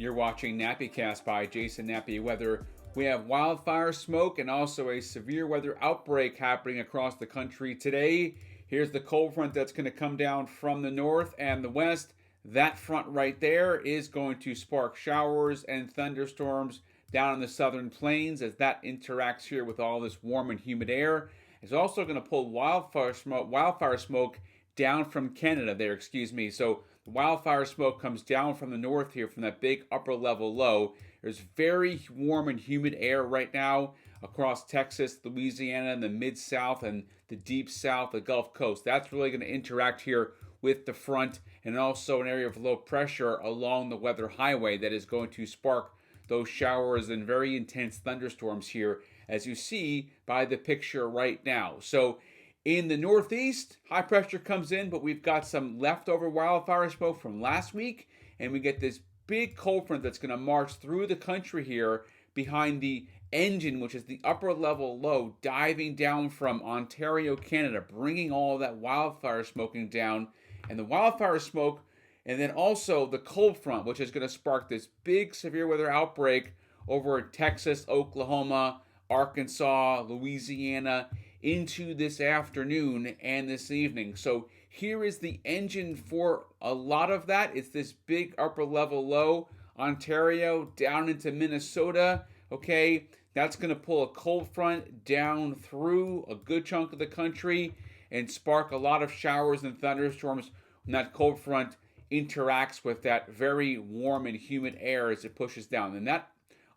You're watching NappyCast by Jason Nappy Weather. We have wildfire smoke and also a severe weather outbreak happening across the country today. Here's the cold front that's going to come down from the north and the west. That front right there is going to spark showers and thunderstorms down in the southern plains as that interacts here with all this warm and humid air. It's also going to pull wildfire smoke down from Canada there, So the wildfire smoke comes down from the north here from that big upper level low. There's very warm and humid air right now across Texas, Louisiana, and the mid-south and the deep south, the Gulf Coast. That's really going to interact here with the front and also an area of low pressure along the weather highway that is going to spark those showers and very intense thunderstorms here, as you see by the picture right now. So in the northeast, high pressure comes in, but we've got some leftover wildfire smoke from last week, and we get this big cold front that's going to march through the country here behind the engine, which is the upper level low, diving down from Ontario, Canada, bringing all of that wildfire smoking down. And the wildfire smoke, and then also the cold front, which is going to spark this big severe weather outbreak over Texas, Oklahoma, Arkansas, Louisiana, into this afternoon and this evening. So here is the engine for a lot of that. It's this big upper level low, Ontario down into Minnesota. Okay, that's going to pull a cold front down through a good chunk of the country and spark a lot of showers and thunderstorms when that cold front interacts with that very warm and humid air as it pushes down. And that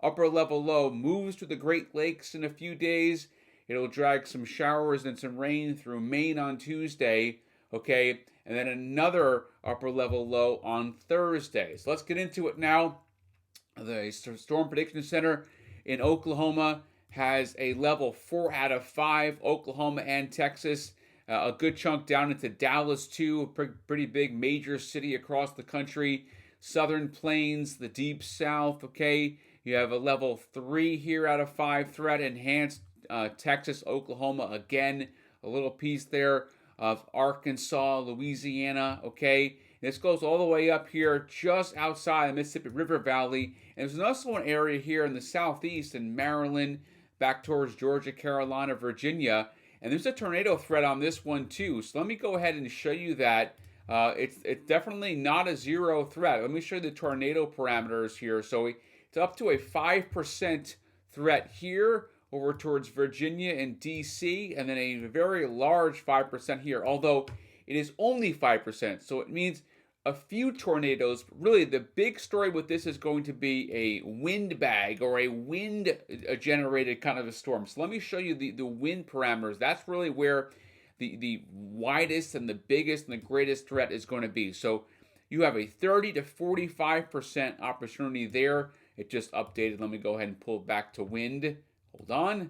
upper level low moves to the Great Lakes in a few days. It'll drag some showers and some rain through Maine on Tuesday, okay? And then another upper level low on Thursday. So let's get into it now. The Storm Prediction Center in Oklahoma has a level 4 out of 5, Oklahoma and Texas. A good chunk down into Dallas, too, a pretty big major city across the country. Southern Plains, the Deep South, okay? You have a level 3 here out of 5 threat, enhanced Texas, Oklahoma, again, a little piece there of Arkansas, Louisiana, okay? This goes all the way up here just outside the Mississippi River Valley. And there's also an area here in the southeast in Maryland, back towards Georgia, Carolina, Virginia. And there's a tornado threat on this one too. So let me go ahead and show you that. It's definitely not a zero threat. Let me show you the tornado parameters here. So it's up to a 5% threat here over towards Virginia and D.C., and then a very large 5% here, although it is only 5%. So it means a few tornadoes. Really, the big story with this is going to be a wind bag or a wind-generated kind of a storm. So let me show you the wind parameters. That's really where the widest and the biggest and the greatest threat is going to be. So you have a 30 to 45% opportunity there. It just updated. Let me go ahead and pull back to wind. Hold on.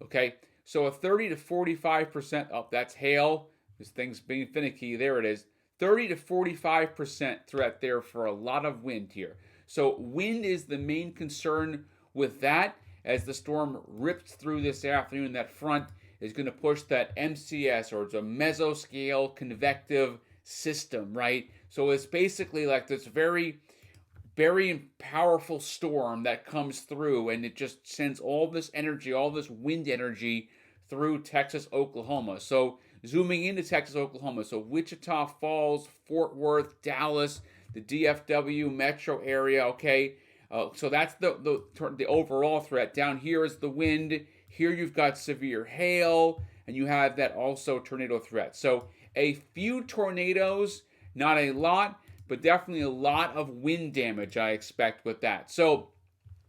Okay, so a 30 to 45%, oh, that's hail. This thing's being finicky. There it is. 30 to 45% threat there for a lot of wind here. So wind is the main concern with that. As the storm rips through this afternoon, that front is going to push that MCS, or it's a mesoscale convective system, right? So it's basically like this very powerful storm that comes through, and it just sends all this energy, all this wind energy through Texas, Oklahoma. So zooming into Texas, Oklahoma, so Wichita Falls, Fort Worth, Dallas, the DFW metro area, okay? So that's the overall threat. Down here is the wind. Here you've got severe hail, and you have that also tornado threat. So a few tornadoes, not a lot, but definitely a lot of wind damage I expect with that. So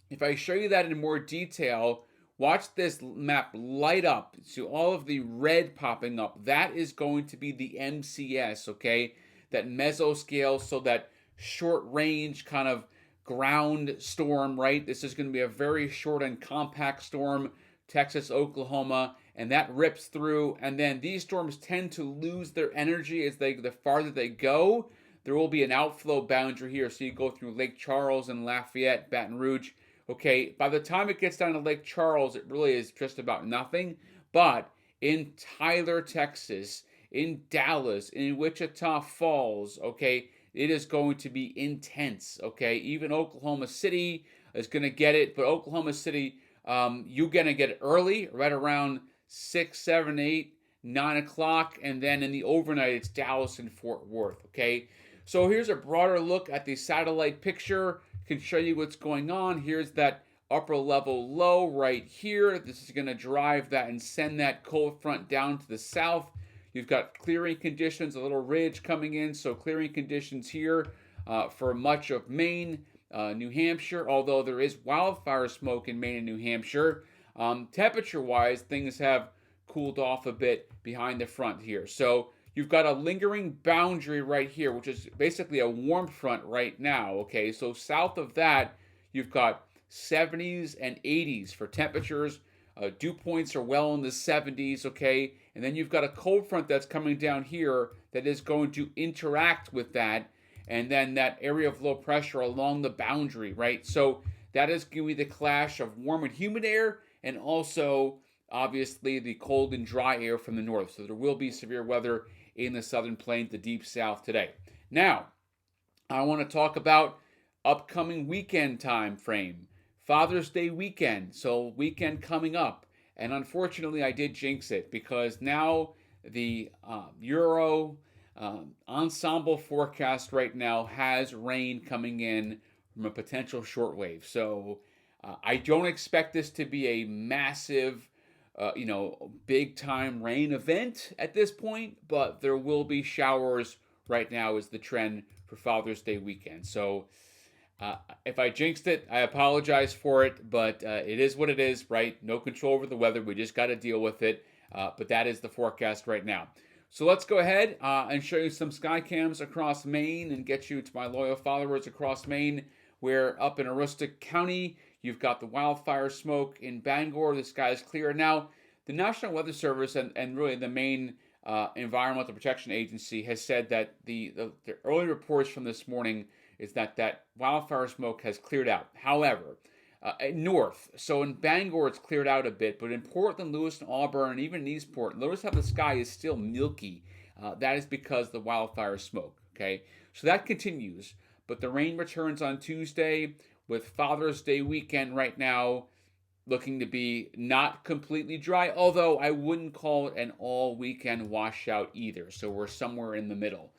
if I show you that in more detail, watch this map light up. See all of the red popping up. That is going to be the MCS, okay? That mesoscale, so that short range kind of ground storm, right? This is going to be a very short and compact storm, Texas, Oklahoma, and that rips through. And then these storms tend to lose their energy as the farther they go. There will be an outflow boundary here, so you go through Lake Charles and Lafayette, Baton Rouge. Okay, by the time it gets down to Lake Charles, it really is just about nothing. But in Tyler, Texas, in Dallas, in Wichita Falls, okay, it is going to be intense, okay? Even Oklahoma City is going to get it, but Oklahoma City, you're going to get it early, right around 6, 7, 8, 9 o'clock, and then in the overnight, it's Dallas and Fort Worth, okay? So here's a broader look at the satellite picture. Can show you what's going on. Here's that upper level low right here. This is going to drive that and send that cold front down to the south. You've got clearing conditions, a little ridge coming in, so clearing conditions here for much of Maine, New Hampshire, although there is wildfire smoke in Maine and New Hampshire. Temperature-wise, things have cooled off a bit behind the front here. So you've got a lingering boundary right here, which is basically a warm front right now, okay? So south of that, you've got 70s and 80s for temperatures. Dew points are well in the 70s, okay? And then you've got a cold front that's coming down here that is going to interact with that, and then that area of low pressure along the boundary, right? So that is going to be the clash of warm and humid air, and also, obviously, the cold and dry air from the north. So there will be severe weather in the southern plains, the deep south today. Now, I want to talk about upcoming weekend time frame. Father's Day weekend, so weekend coming up. And unfortunately, I did jinx it because now the Euro ensemble forecast right now has rain coming in from a potential shortwave. So I don't expect this to be a massive, big time rain event at this point, but there will be showers right now is the trend for Father's Day weekend. So if I jinxed it, I apologize for it, but it is what it is, right? No control over the weather. We just got to deal with it. But that is the forecast right now. So let's go ahead and show you some sky cams across Maine and get you to my loyal followers across Maine, where up in Aroostook County, you've got the wildfire smoke in Bangor. The sky is clear. Now, the National Weather Service and really the Maine Environmental Protection Agency has said that the early reports from this morning is that wildfire smoke has cleared out. However, north, so in Bangor it's cleared out a bit, but in Portland, Lewis, and Auburn, and even in Eastport, notice how the sky is still milky. That is because the wildfire smoke, okay? So that continues, but the rain returns on Tuesday with Father's Day weekend right now looking to be not completely dry, although I wouldn't call it an all-weekend washout either, so we're somewhere in the middle.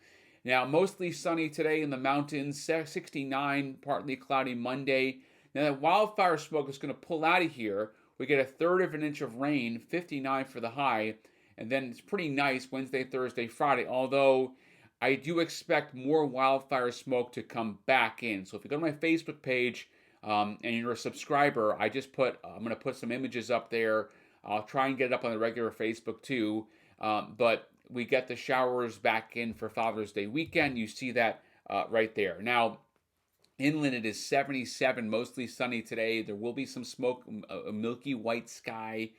Now, mostly sunny today in the mountains, 69, partly cloudy Monday. Now, that wildfire smoke is going to pull out of here. We get 1/3 of an inch of rain, 59 for the high, and then it's pretty nice Wednesday, Thursday, Friday, although I do expect more wildfire smoke to come back in. So if you go to my Facebook page and you're a subscriber, I'm going to put some images up there. I'll try and get it up on the regular Facebook too, but we get the showers back in for Father's Day weekend. You see that right there. Now, inland it is 77, mostly sunny today. There will be some smoke, a milky white sky,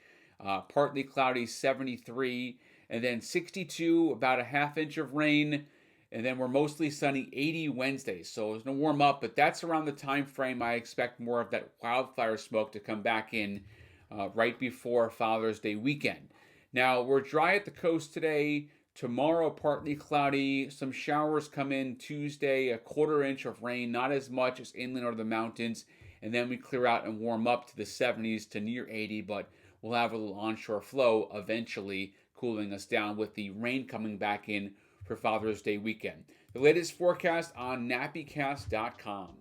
partly cloudy, 73, and then 62, about a ½ inch of rain, and then we're mostly sunny, 80 Wednesday. So it's going to warm up, but that's around the time frame I expect more of that wildfire smoke to come back in right before Father's Day weekend. Now, we're dry at the coast today. Tomorrow, partly cloudy. Some showers come in Tuesday, 1/4 inch of rain, not as much as inland or the mountains. And then we clear out and warm up to the 70s to near 80, but we'll have a little onshore flow eventually cooling us down with the rain coming back in for Father's Day weekend. The latest forecast on nappycast.com.